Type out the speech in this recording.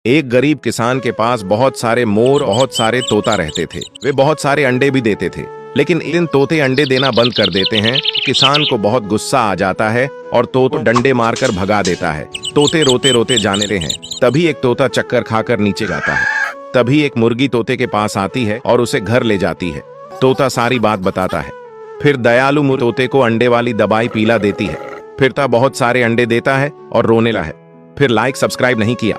एक गरीब किसान के पास बहुत सारे मोर, बहुत सारे तोता रहते थे। वे बहुत सारे अंडे भी देते थे, लेकिन एक दिन तोते अंडे देना बंद कर देते हैं। किसान को बहुत गुस्सा आ जाता है और तोता डंडे मारकर भगा देता है। तोते रोते रोते जाने हैं। तभी एक तोता चक्कर खाकर नीचे जाता है। तभी एक मुर्गी तोते के पास आती है और उसे घर ले जाती है। तोता सारी बात बताता है। फिर दयालु तोते को अंडे वाली दवाई पिला देती है। फिर तोता बहुत सारे अंडे देता है और रोने लगा है। फिर लाइक सब्सक्राइब नहीं किया।